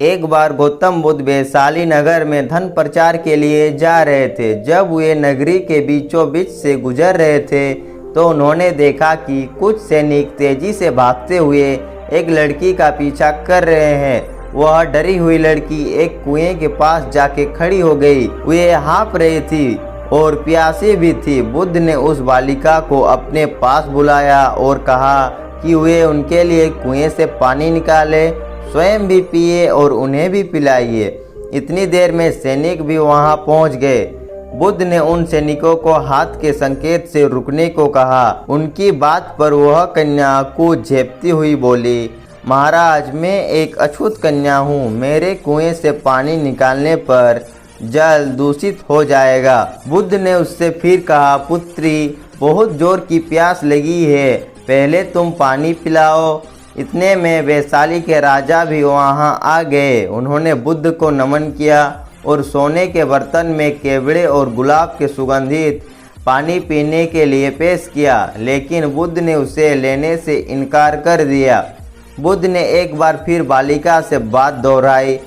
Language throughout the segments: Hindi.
एक बार गौतम बुद्ध वैशाली नगर में धन प्रचार के लिए जा रहे थे। जब वे नगरी के बीचों बीच से गुजर रहे थे तो उन्होंने देखा कि कुछ सैनिक तेजी से भागते हुए एक लड़की का पीछा कर रहे हैं। वह डरी हुई लड़की एक कुएं के पास जाके खड़ी हो गई। वे हाँफ रही थी और प्यासी भी थी। बुद्ध ने उस बालिका को अपने पास बुलाया और कहा कि वे उनके लिए कुएं से पानी निकाले, स्वयं भी पिए और उन्हें भी पिलाइए। इतनी देर में सैनिक भी वहां पहुंच गए। बुद्ध ने उन सैनिकों को हाथ के संकेत से रुकने को कहा। उनकी बात पर वह कन्या को झेपती हुई बोली, महाराज, मैं एक अछूत कन्या हूँ। मेरे कुएं से पानी निकालने पर जल दूषित हो जाएगा। बुद्ध ने उससे फिर कहा, पुत्री, बहुत जोर की प्यास लगी है, पहले तुम पानी पिलाओ। इतने में वैशाली के राजा भी वहां आ गए। उन्होंने बुद्ध को नमन किया और सोने के बर्तन में केवड़े और गुलाब के सुगंधित पानी पीने के लिए पेश किया, लेकिन बुद्ध ने उसे लेने से इनकार कर दिया। बुद्ध ने एक बार फिर बालिका से बात दोहराई।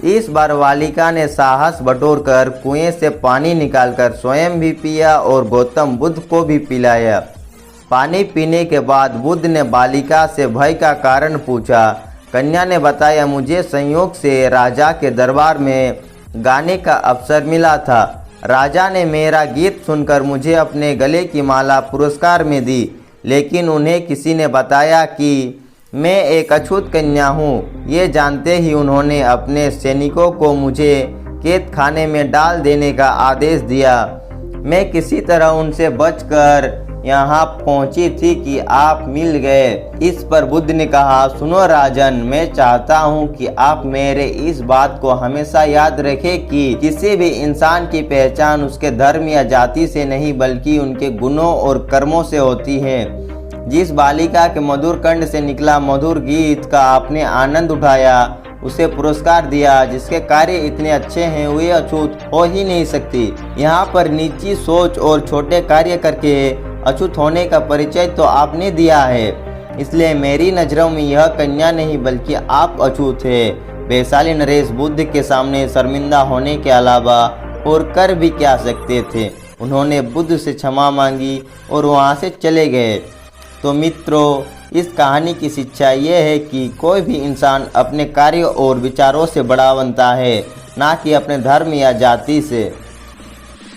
इस बार बालिका ने साहस बटोरकर कुएं से पानी निकालकर स्वयं भी पिया और गौतम बुद्ध को भी पिलाया। पानी पीने के बाद बुद्ध ने बालिका से भय का कारण पूछा। कन्या ने बताया, मुझे संयोग से राजा के दरबार में गाने का अवसर मिला था। राजा ने मेरा गीत सुनकर मुझे अपने गले की माला पुरस्कार में दी, लेकिन उन्हें किसी ने बताया कि मैं एक अछूत कन्या हूँ। ये जानते ही उन्होंने अपने सैनिकों को मुझे कैद खाने में डाल देने का आदेश दिया। मैं किसी तरह उनसे बचकर यहाँ पहुँची थी कि आप मिल गए। इस पर बुद्ध ने कहा, सुनो राजन, मैं चाहता हूँ कि आप मेरे इस बात को हमेशा याद रखें कि किसी भी इंसान की पहचान उसके धर्म या जाति से नहीं बल्कि उनके गुणों और कर्मों से होती है। जिस बालिका के मधुर कंठ से निकला मधुर गीत का आपने आनंद उठाया, उसे पुरस्कार दिया। जिसके कार्य इतने अच्छे हैं वे अछूत हो ही नहीं सकती। यहाँ पर नीची सोच और छोटे कार्य करके अछूत होने का परिचय तो आपने दिया है, इसलिए मेरी नज़रों में यह कन्या नहीं बल्कि आप अछूत है। वैशाली नरेश बुद्ध के सामने शर्मिंदा होने के अलावा और कर भी क्या सकते थे। उन्होंने बुद्ध से क्षमा मांगी और वहाँ से चले गए। तो मित्रों, इस कहानी की शिक्षा यह है कि कोई भी इंसान अपने कार्यों और विचारों से बड़ा बनता है, ना कि अपने धर्म या जाति से।